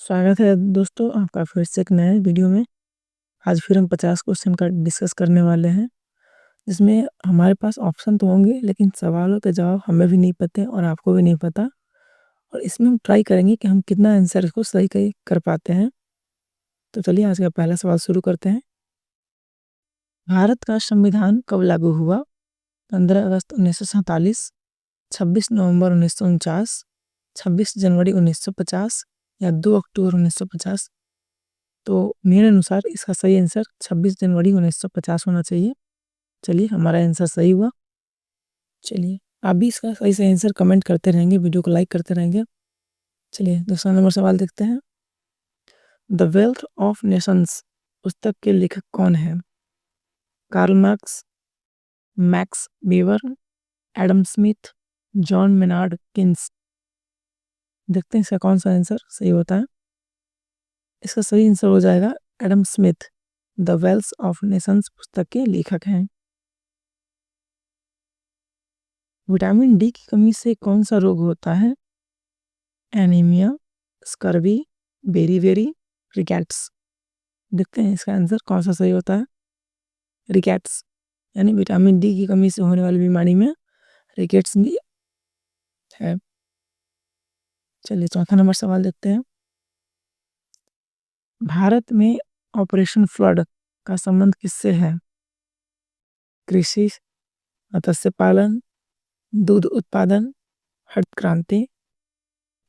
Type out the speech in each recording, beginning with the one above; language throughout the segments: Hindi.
स्वागत है दोस्तों आपका फिर से एक नए वीडियो में। आज फिर हम 50 क्वेश्चन का डिस्कस करने वाले हैं, जिसमें हमारे पास ऑप्शन तो होंगे लेकिन सवालों के जवाब हमें भी नहीं पते और आपको भी नहीं पता। और इसमें हम ट्राई करेंगे कि हम कितना आंसर इसको सही कर पाते हैं। तो चलिए आज का पहला सवाल शुरू करते हैं। भारत का संविधान कब लागू हुआ? 15 अगस्त 1947, 26 नवंबर 1949, 26 जनवरी 1950 या 2 अक्टूबर 1950। तो मेरे अनुसार इसका सही आंसर 26 जनवरी 1950 होना चाहिए। चलिए हमारा आंसर सही हुआ। चलिए आप भी इसका सही से आंसर कमेंट करते रहेंगे, वीडियो को लाइक करते रहेंगे। चलिए दूसरा नंबर सवाल देखते हैं। द वेल्थ ऑफ नेशंस पुस्तक के लेखक कौन है? Karl Marx, Max Weber, Adam Smith, John Maynard Keynes. देखते हैं इसका कौन सा आंसर सही होता है। इसका सही आंसर हो जाएगा Adam Smith. The wealth of Nations पुस्तक के लेखक हैं। विटामिन डी की कमी से कौन सा रोग होता है? Anaemia, scurvy, beriberi, rickets. देखते हैं इसका आंसर कौन सा सही होता है। रिकेट्स यानी विटामिन डी की कमी से होने वाली बीमारी में रिकेट्स भी है। चलिए चौथा नंबर सवाल देखते हैं। भारत में ऑपरेशन फ्लड का संबंध किससे है? कृषि, मत्स्य पालन, दूध उत्पादन, हरित क्रांति।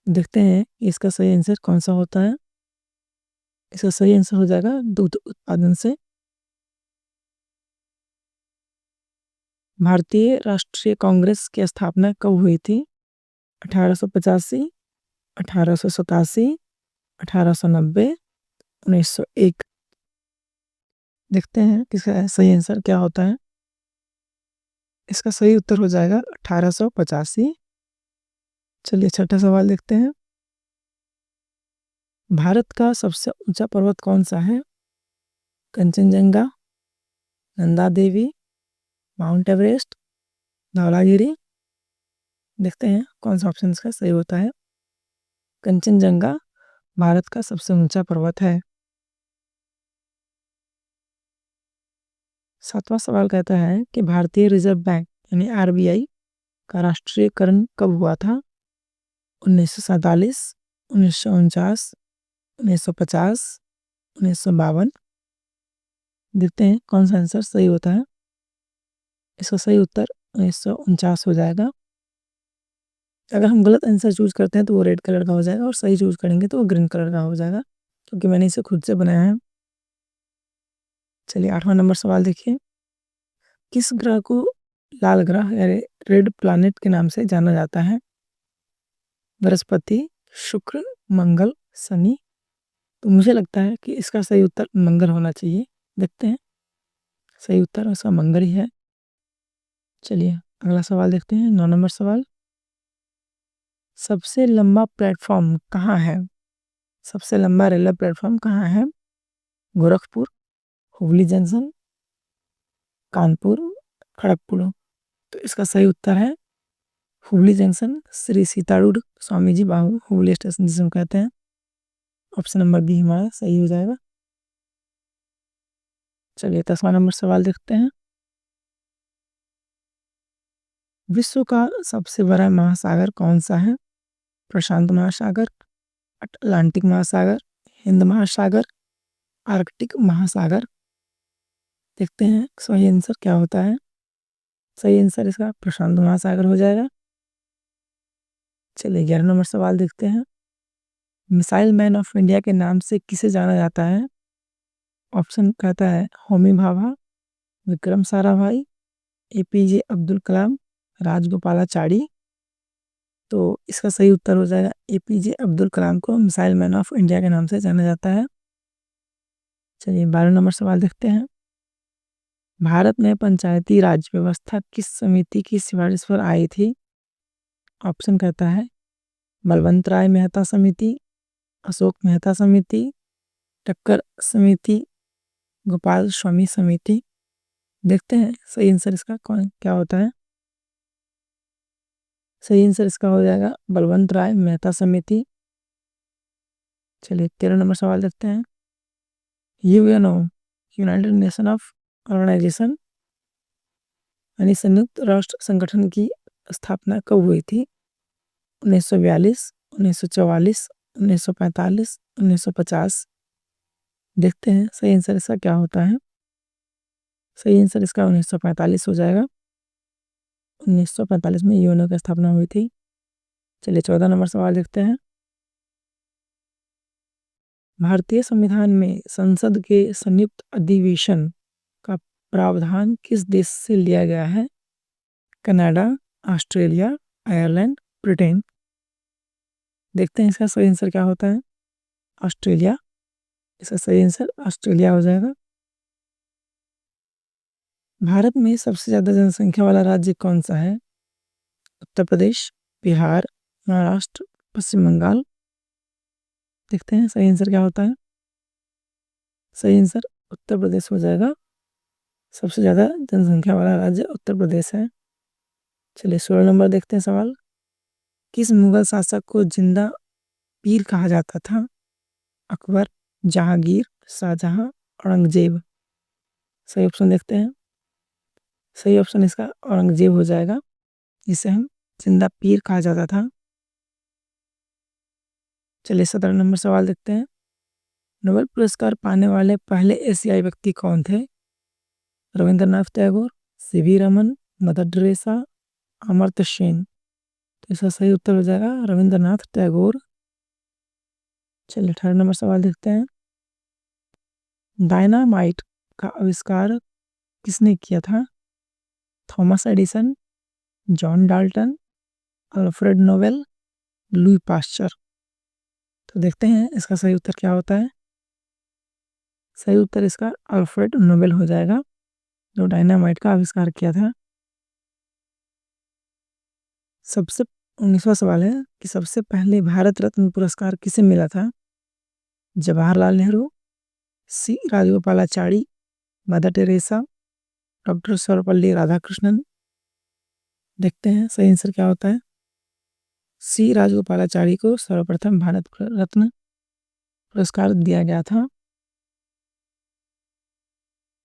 देखते हैं इसका सही आंसर कौन सा होता है। इसका सही आंसर हो जाएगा दूध उत्पादन से। भारतीय राष्ट्रीय कांग्रेस की स्थापना कब हुई थी? 1885, 1887, 1890, 1901। देखते हैं किसका सही आंसर क्या होता है। इसका सही उत्तर हो जाएगा 1885। चलिए छठा सवाल देखते हैं। भारत का सबसे ऊंचा पर्वत कौन सा है? Kanchenjunga, Nanda Devi, mount Everest, Dhaulagiri. देखते हैं कौन सा ऑप्शन इसका सही होता है। कंचनजंगा भारत का सबसे ऊंचा पर्वत है। सातवां सवाल कहता है कि भारतीय रिजर्व बैंक यानी आरबीआई का राष्ट्रीयकरण कब हुआ था? 1947, 1949, 1950, 1952। देखते हैं कौन सा आंसर सही होता है। इसका सही उत्तर 1949 हो जाएगा। अगर हम गलत आंसर चूज करते हैं तो वो रेड कलर का हो जाएगा और सही चूज करेंगे तो वो ग्रीन कलर का हो जाएगा, क्योंकि मैंने इसे खुद से बनाया है। चलिए आठवां नंबर सवाल देखिए। किस ग्रह को लाल ग्रह या रेड प्लैनेट के नाम से जाना जाता है? बृहस्पति, शुक्र, मंगल, शनि। तो मुझे लगता है कि इसका सही उत्तर मंगल होना चाहिए। देखते हैं सही उत्तर उसका मंगल ही है। चलिए अगला सवाल देखते हैं। 9 नंबर सवाल। सबसे लंबा प्लेटफॉर्म कहाँ है? सबसे लंबा रेलवे प्लेटफॉर्म कहाँ है? गोरखपुर, हुबली जंक्शन, कानपुर, खड़गपुर। तो इसका सही उत्तर है हुबली जंक्शन, श्री सीतारूढ़ स्वामी जी बाहु हुबली स्टेशन जिसे हम कहते हैं। ऑप्शन नंबर बी हमारा सही हो जाएगा। चलिए 10वां नंबर सवाल देखते हैं। विश्व का सबसे बड़ा महासागर कौन सा है? प्रशांत महासागर, अटलांटिक महासागर, हिंद महासागर, आर्कटिक महासागर। देखते हैं सही आंसर क्या होता है। सही आंसर इसका प्रशांत महासागर हो जाएगा। चलिए 11 नंबर सवाल देखते हैं। मिसाइल मैन ऑफ इंडिया के नाम से किसे जाना जाता है? ऑप्शन कहता है होमी भाभा, विक्रम साराभाई, एपीजे अब्दुल कलाम, राजगोपालाचारी। तो इसका सही उत्तर हो जाएगा एपीजे अब्दुल कलाम को मिसाइल मैन ऑफ इंडिया के नाम से जाना जाता है। चलिए 12 नंबर सवाल देखते हैं। भारत में पंचायती राज व्यवस्था किस समिति की सिफारिश पर आई थी? ऑप्शन कहता है बलवंत राय मेहता समिति, अशोक मेहता समिति, टक्कर समिति, गोपाल स्वामी समिति। देखते हैं सही आंसर इसका कौन क्या होता है। सही आंसर इसका हो जाएगा बलवंत राय मेहता समिति। चलिए 13 नंबर सवाल देखते हैं। UNO United Nation of Organization यानी संयुक्त राष्ट्र संगठन की स्थापना कब हुई थी? 1942, 1944, 1945, 1950। देखते हैं सही आंसर इसका क्या होता है। सही आंसर इसका 1945 हो जाएगा। 1945 में यूएनओ की स्थापना हुई थी। चलिए 14 नंबर सवाल देखते हैं। भारतीय संविधान में संसद के संयुक्त अधिवेशन का प्रावधान किस देश से लिया गया है? Canada, Australia, Ireland, Britain. देखते हैं इसका सही आंसर क्या होता है। ऑस्ट्रेलिया। इसका सही आंसर ऑस्ट्रेलिया हो जाएगा। भारत में सबसे ज़्यादा जनसंख्या वाला राज्य कौन सा है? उत्तर प्रदेश, बिहार, महाराष्ट्र, पश्चिम बंगाल। देखते हैं सही आंसर क्या होता है। सही आंसर उत्तर प्रदेश हो जाएगा। सबसे ज़्यादा जनसंख्या वाला राज्य उत्तर प्रदेश है। चलिए 16 नंबर देखते हैं सवाल। किस मुगल शासक को जिंदा पीर कहा जाता था? अकबर, जहांगीर, शाहजहां, औरंगजेब। सही ऑप्शन देखते हैं। सही ऑप्शन इसका औरंगजेब हो जाएगा, जिसे हम जिंदा पीर कहा जाता था। चलिए 17 नंबर सवाल देखते हैं। नोबेल पुरस्कार पाने वाले पहले एशियाई व्यक्ति कौन थे? Rabindranath Tagore, CV Raman, mother Teresa, Amartya Sen. तो इसका सही उत्तर हो जाएगा रविंद्रनाथ टैगोर। चलिए 18 नंबर सवाल देखते हैं। डायनामाइट का आविष्कार किसने किया था? Thomas Edison, John Dalton, Alfred Nobel, Louis Pasteur. तो देखते हैं इसका सही उत्तर क्या होता है। सही उत्तर इसका अल्फ्रेड नोबेल हो जाएगा, जो डायनामाइट का आविष्कार किया था। सबसे 19वां सवाल है कि सबसे पहले भारत रत्न पुरस्कार किसे मिला था? Jawaharlal Nehru, C Rajagopalachari, mother Teresa, doctor Sarvepalli Radhakrishnan. देखते हैं सही आंसर क्या होता है। सी राजगोपालाचारी को सर्वप्रथम भारत रत्न पुरस्कार दिया गया था।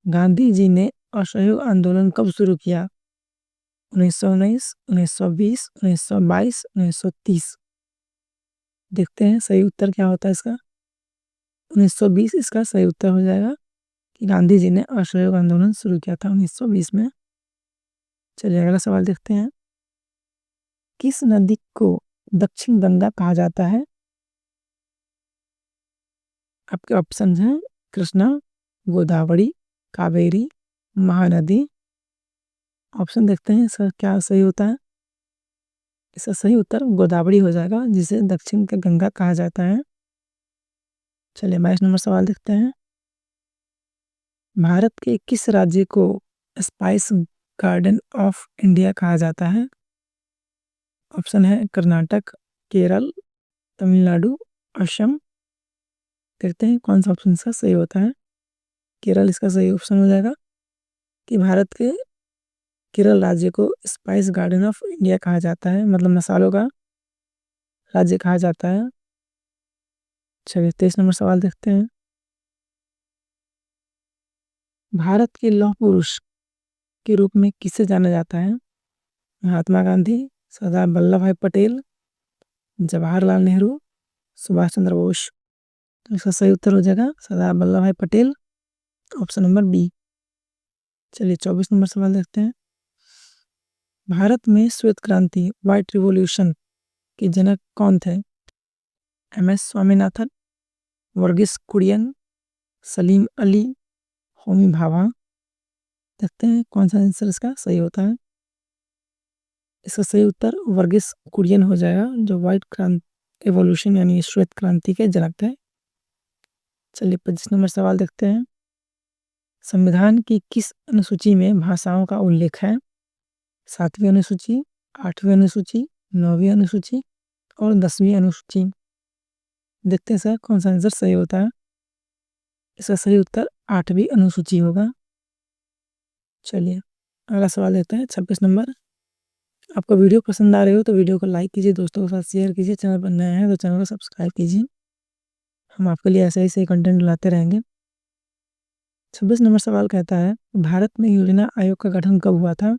गांधी जी ने असहयोग आंदोलन कब शुरू किया? 1919, 1920, 1922, 1930। देखते हैं सही उत्तर क्या होता है इसका। 1920 इसका सही उत्तर हो जाएगा कि गांधी जी ने असहयोग आंदोलन शुरू किया था 1920 में। चलिए अगला सवाल देखते हैं। किस नदी को दक्षिण गंगा कहा जाता है? आपके ऑप्शन हैं कृष्णा, गोदावरी, कावेरी, महानदी। ऑप्शन देखते हैं इसका क्या सही होता है। इसका सही उत्तर गोदावरी हो जाएगा, जिसे दक्षिण का गंगा कहा जाता है। चलिए 22 नंबर सवाल देखते हैं। भारत के किस राज्य को स्पाइस गार्डन ऑफ इंडिया कहा जाता है? ऑप्शन है कर्नाटक, केरल, तमिलनाडु, असम। देखते हैं कौन सा ऑप्शन इसका सही होता है। केरल इसका सही ऑप्शन हो जाएगा कि भारत के केरल राज्य को स्पाइस गार्डन ऑफ इंडिया कहा जाता है, मतलब मसालों का राज्य कहा जाता है। चलिए 23 नंबर सवाल देखते हैं। भारत के लौह पुरुष के रूप में किसे जाना जाता है? महात्मा गांधी, सरदार वल्लभ भाई पटेल, जवाहरलाल नेहरू, सुभाष चंद्र बोस। तो इसका सही उत्तर हो जाएगा सरदार वल्लभ भाई पटेल, ऑप्शन नंबर बी। चलिए 24 नंबर सवाल देखते हैं। भारत में श्वेत क्रांति व्हाइट रिवॉल्यूशन के जनक कौन थे? एम.एस. स्वामीनाथन, वर्गीस कुरियन, सलीम अली, होमी भाभा। देखते हैं कौन सा आंसर इसका सही होता है। इसका सही उत्तर वर्गीस कुरियन हो जाएगा, जो व्हाइट क्रांति एवोल्यूशन यानी श्वेत क्रांति के जनक थे। चलिए 25 नंबर सवाल देखते हैं। संविधान की किस अनुसूची में भाषाओं का उल्लेख है? 7वीं अनुसूची, 8वीं अनुसूची, 9वीं अनुसूची और 10वीं अनुसूची। देखते हैं सर कौन सा आंसर सही होता है। इसका सही उत्तर 8वीं अनुसूची होगा। चलिए अगला सवाल देखते हैं 26 नंबर। आपको वीडियो पसंद आ रही हो तो वीडियो को लाइक कीजिए, दोस्तों के साथ शेयर कीजिए, चैनल पर नए हैं तो चैनल को सब्सक्राइब कीजिए। हम आपके लिए ऐसे ही सही कंटेंट लाते रहेंगे। 26 नंबर सवाल कहता है, भारत में योजना आयोग का गठन कब हुआ था?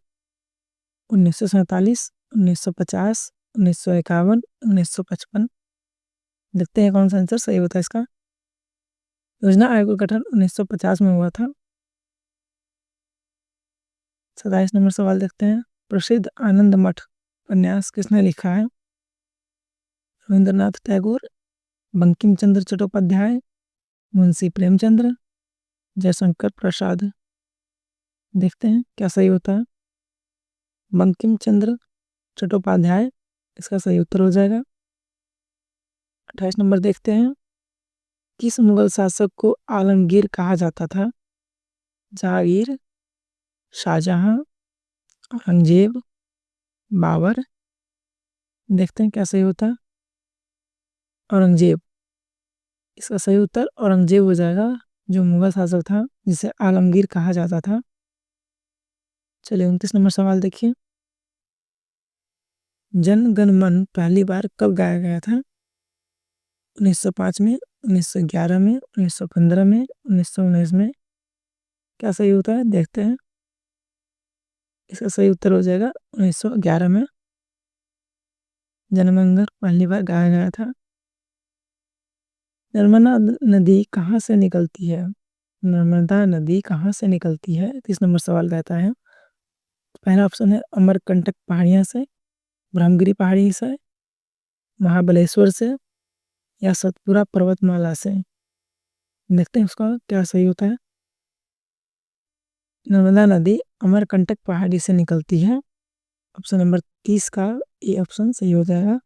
1947, 1950, 1951, 1955। देखते हैं कौन सा आंसर सही होता है इसका। योजना आयोग का गठन 1950 में हुआ था। 27 नंबर सवाल देखते हैं, प्रसिद्ध आनंद मठ उपन्यास किसने लिखा है? रविंद्रनाथ टैगोर, बंकिम चंद्र चट्टोपाध्याय, मुंशी प्रेमचंद्र, जयशंकर प्रसाद। देखते हैं क्या सही होता है। बंकिम चंद्र चट्टोपाध्याय इसका सही उत्तर हो जाएगा। 28 नंबर देखते हैं, किस मुगल शासक को आलमगीर कहा जाता था? जहांगीर, शाहजहां, औरंगजेब, बाबर। देखते हैं क्या सही होता है। औरंगजेब इसका सही उत्तर औरंगजेब हो जाएगा, जो मुगल शासक था जिसे आलमगीर कहा जाता था। चलिए 29 नंबर सवाल देखिए, जन गण मन पहली बार कब गाया गया था? 1905 में, 1911 में, 1915 में, 1919 में। क्या सही होता है देखते हैं। इसका सही उत्तर हो जाएगा 1911 में जनगण पहली बार गाया गया था। नर्मदा नदी कहाँ से निकलती है? नर्मदा नदी कहाँ से निकलती है? 30 नंबर सवाल कहता है, पहला ऑप्शन है अमरकंटक पहाड़ियाँ से, ब्रह्मगिरी पहाड़ी से, महाबलेश्वर से, या सतपुरा पर्वतमाला से। देखते हैं उसका क्या सही होता है। नर्मदा नदी अमरकंटक पहाड़ी से निकलती है। ऑप्शन नंबर 30 का ये ऑप्शन सही हो जाएगा।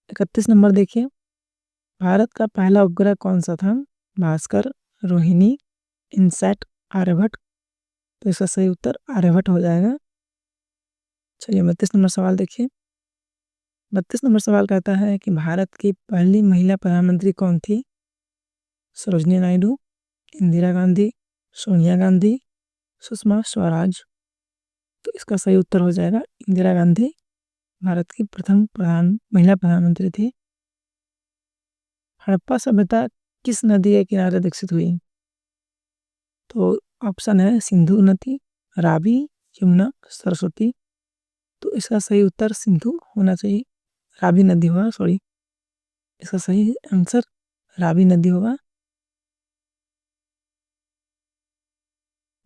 31 नंबर देखिए, भारत का पहला उपग्रह कौन सा था? भास्कर, रोहिणी, इनसैट, आर्यभट्ट। तो इसका सही उत्तर आर्यभट्ट हो जाएगा। चलिए 32 नंबर सवाल देखिए, 32 नंबर सवाल कहता है कि भारत की पहली महिला प्रधानमंत्री कौन थी? सरोजनी नायडू, इंदिरा गांधी, सोनिया गांधी, सुषमा स्वराज। तो इसका सही उत्तर हो जाएगा इंदिरा गांधी, भारत की प्रथम महिला प्रधानमंत्री थी। हड़प्पा सभ्यता किस नदी के किनारे विकसित हुई? तो ऑप्शन है सिंधु नदी, रावी, यमुना, सरस्वती। तो इसका सही उत्तर सिंधु होना चाहिए, रावी नदी होगा, सॉरी। इसका सही आंसर रावी नदी होगा।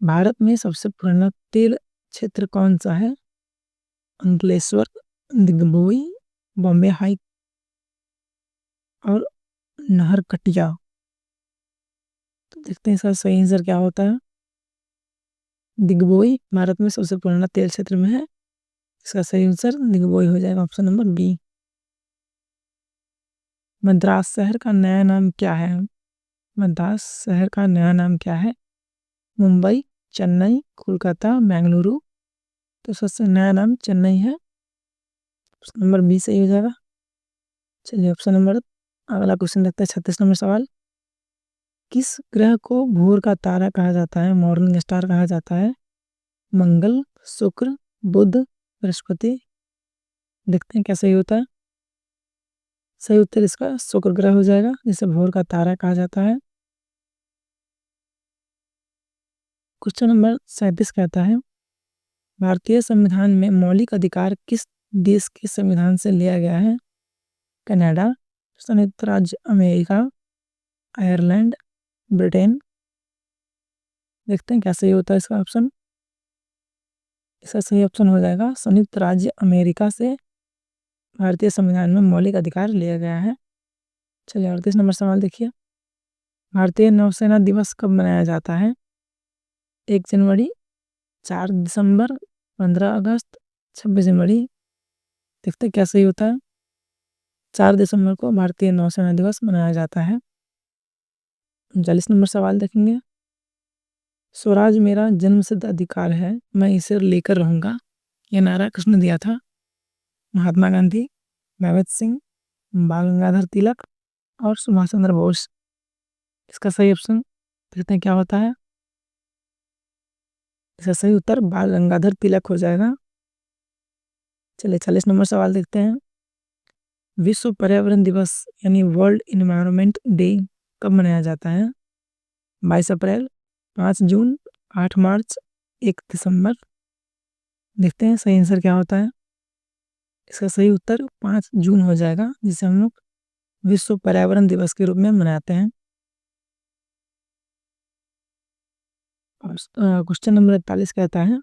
भारत में सबसे पुराना तेल क्षेत्र कौन सा है? अंकलेश्वर, दिग्बोई, बॉम्बे हाई और नहरकटिया। तो देखते हैं इसका सही आंसर क्या होता है। दिग्बोई भारत में सबसे पुराना तेल क्षेत्र में है। इसका सही आंसर दिग्बोई हो जाएगा, ऑप्शन नंबर बी। मद्रास शहर का नया नाम क्या है? मद्रास शहर का नया नाम क्या है? मुंबई, चेन्नई, कोलकाता, बेंगलुरु। तो सबसे नया नाम चेन्नई है, ऑप्शन नंबर बी सही हो जाएगा। चलिए ऑप्शन नंबर अगला क्वेश्चन देखते हैं, 36 नंबर सवाल, किस ग्रह को भोर का तारा कहा जाता है, मॉर्निंग स्टार कहा जाता है? मंगल, शुक्र, बुध, बृहस्पति। देखते हैं क्या सही होता है। सही उत्तर इसका शुक्र ग्रह हो जाएगा, जिसे भोर का तारा कहा जाता है। क्वेश्चन नंबर 37 कहता है, भारतीय संविधान में मौलिक अधिकार किस देश के संविधान से लिया गया है? कनाडा, संयुक्त राज्य अमेरिका, आयरलैंड, ब्रिटेन। देखते हैं क्या सही होता है इसका ऑप्शन। इसका सही ऑप्शन हो जाएगा संयुक्त राज्य अमेरिका से भारतीय संविधान में मौलिक अधिकार लिया गया है। चलिए 38 नंबर सवाल देखिए, भारतीय नौसेना दिवस कब मनाया जाता है? 1 जनवरी, 4 दिसंबर, 15 अगस्त, 26 जनवरी। देखते हैं क्या सही होता है। 4 दिसंबर को भारतीय नौसेना दिवस मनाया जाता है। 39 नंबर सवाल देखेंगे, स्वराज मेरा जन्मसिद्ध अधिकार है, मैं इसे लेकर रहूंगा, यह नारा किसने दिया था? महात्मा गांधी, भगत सिंह, बाल गंगाधर तिलक और सुभाष चंद्र बोस। इसका सही ऑप्शन देखते हैं क्या होता है। इसका सही उत्तर बाल गंगाधर तिलक हो जाएगा। चलिए 40 नंबर सवाल देखते हैं, विश्व पर्यावरण दिवस यानी वर्ल्ड इन्वायरमेंट डे कब मनाया जाता है? 22 अप्रैल, 5 जून, 8 मार्च, 1 दिसंबर। देखते हैं सही आंसर क्या होता है। इसका सही उत्तर 5 जून हो जाएगा, जिसे हम लोग विश्व पर्यावरण दिवस के रूप में मनाते हैं। क्वेश्चन नंबर 41 कहता है,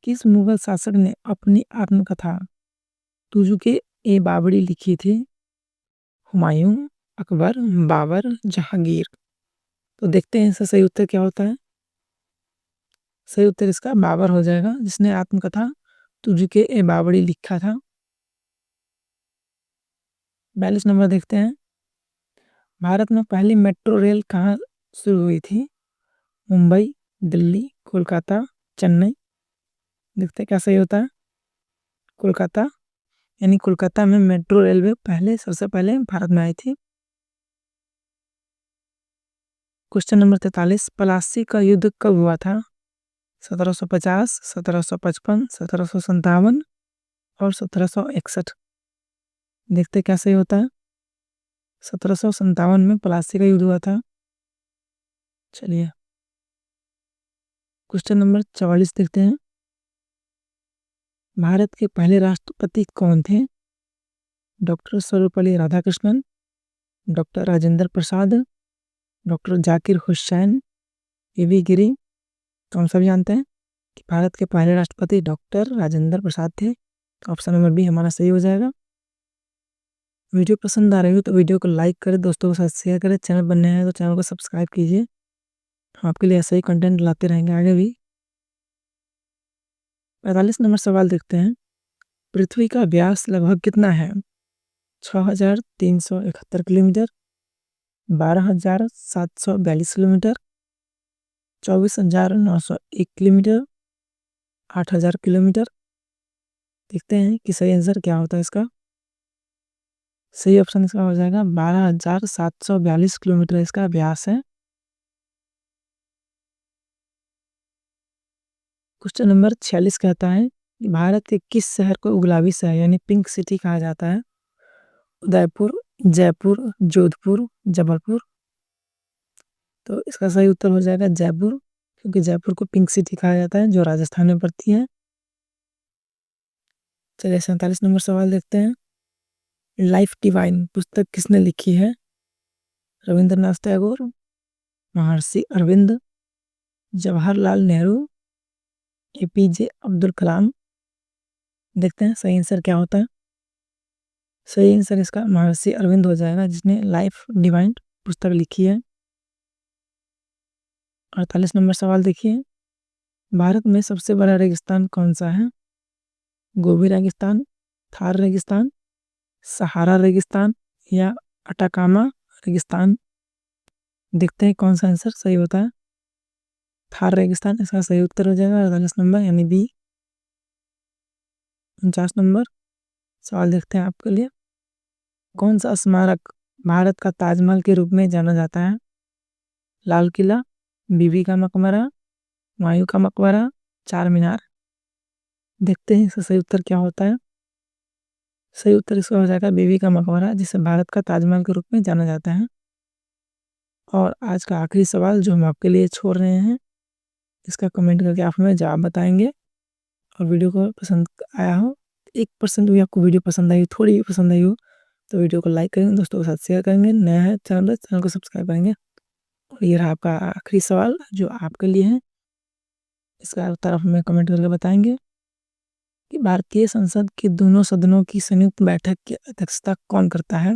किस मुगल शासक ने अपनी आत्मकथा तुजुके ए बाबरी लिखी थी? हुमायूं, अकबर, बाबर, जहांगीर। तो देखते हैं इसका सही उत्तर क्या होता है। सही उत्तर इसका बाबर हो जाएगा, जिसने आत्मकथा तुजुके ए बाबरी लिखा था। 42 नंबर देखते हैं, भारत में पहली मेट्रो रेल कहाँ शुरू हुई थी? मुंबई, दिल्ली, कोलकाता, चेन्नई। देखते हैं क्या सही होता है। कोलकाता, यानी कोलकाता में मेट्रो रेलवे सबसे पहले भारत में आई थी। क्वेश्चन नंबर 43, प्लासी का युद्ध कब हुआ था? 1750, 1755, 1757 और 1761। देखते क्या सही होता है। 1757 में प्लासी का युद्ध हुआ था। चलिए क्वेश्चन नंबर 44 देखते हैं, भारत के पहले राष्ट्रपति कौन थे? Doctor Sarvepalli Radhakrishnan, doctor Rajendra Prasad, doctor Zakir Hussain, PV गिरी। तो हम सब जानते हैं कि भारत के पहले राष्ट्रपति डॉक्टर राजेंद्र प्रसाद थे। ऑप्शन नंबर बी हमारा सही हो जाएगा। वीडियो पसंद आ रही हो तो वीडियो को लाइक करें, दोस्तों के साथ शेयर करें, चैनल बनने हैं तो चैनल को सब्सक्राइब कीजिए। हम आपके लिए ऐसा ही कंटेंट लाते रहेंगे आगे भी। 45 नंबर सवाल देखते हैं, पृथ्वी का व्यास लगभग कितना है? 6371 किलोमीटर, 12742 किलोमीटर, 24901 किलोमीटर, 8000 किलोमीटर। देखते हैं कि सही आंसर क्या होता है इसका। सही ऑप्शन इसका हो जाएगा 12742 किलोमीटर इसका व्यास है। क्वेश्चन नंबर 46 कहता है कि भारत के किस शहर को गुलाबी शहर यानी पिंक सिटी कहा जाता है? उदयपुर, जयपुर, जोधपुर, जबलपुर। तो इसका सही उत्तर हो जाएगा जयपुर, क्योंकि जयपुर को पिंक सिटी कहा जाता है, जो राजस्थान में पड़ती है। चलिए 47 नंबर सवाल देखते हैं, लाइफ डिवाइन पुस्तक किसने लिखी है? रविंद्रनाथ टैगोर, महर्षि अरविंद, जवाहरलाल नेहरू, एपीजे अब्दुल कलाम। देखते हैं सही आंसर क्या होता है। सही आंसर इसका महर्षि अरविंद हो जाएगा, जिसने लाइफ डिवाइन पुस्तक लिखी है। 48 नंबर सवाल देखिए, भारत में सबसे बड़ा रेगिस्तान कौन सा है? गोबी रेगिस्तान, थार रेगिस्तान, सहारा रेगिस्तान या अटाकामा रेगिस्तान। देखते हैं कौन सा आंसर सही होता है। थार रेगिस्तान इसका सही उत्तर हो जाएगा, 48 नंबर यानी बी। 49 नंबर सवाल देखते हैं आपके लिए, कौन सा स्मारक भारत का ताजमहल के रूप में जाना जाता है? लाल किला, बीबी का मकबरा, हुमायूं का मकबरा, चार मीनार। देखते हैं इसका सही उत्तर क्या होता है। सही उत्तर इसका हो जाएगा बीबी का मकबरा, जिसे भारत का ताजमहल के रूप में जाना जाता है। और आज का आखिरी सवाल जो हम आपके लिए छोड़ रहे हैं, इसका कमेंट करके आप हमें जवाब बताएंगे। और वीडियो को पसंद आया हो, 1% भी आपको वीडियो पसंद आई, थोड़ी भी पसंद आई हो, तो वीडियो को लाइक करेंगे, दोस्तों के साथ शेयर करेंगे, नया है चैनल को सब्सक्राइब करेंगे। और ये रहा आपका आखिरी सवाल जो आपके लिए है, इसका उत्तर आप हमें कमेंट करके बताएंगे कि भारतीय संसद के दोनों सदनों की संयुक्त बैठक की अध्यक्षता कौन करता है?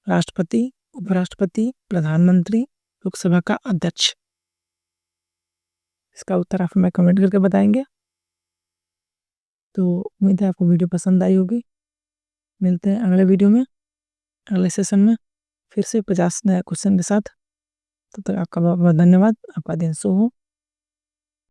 राष्ट्रपति, उपराष्ट्रपति, प्रधानमंत्री, लोकसभा का अध्यक्ष। इसका उत्तर आप हमें कमेंट करके बताएंगे। तो उम्मीद है आपको वीडियो पसंद आई होगी। मिलते हैं अगले वीडियो में, अगले सेशन में फिर से 50 नया क्वेश्चन के साथ। तब तक आपका बहुत बहुत धन्यवाद। आपका दिन शुभ हो।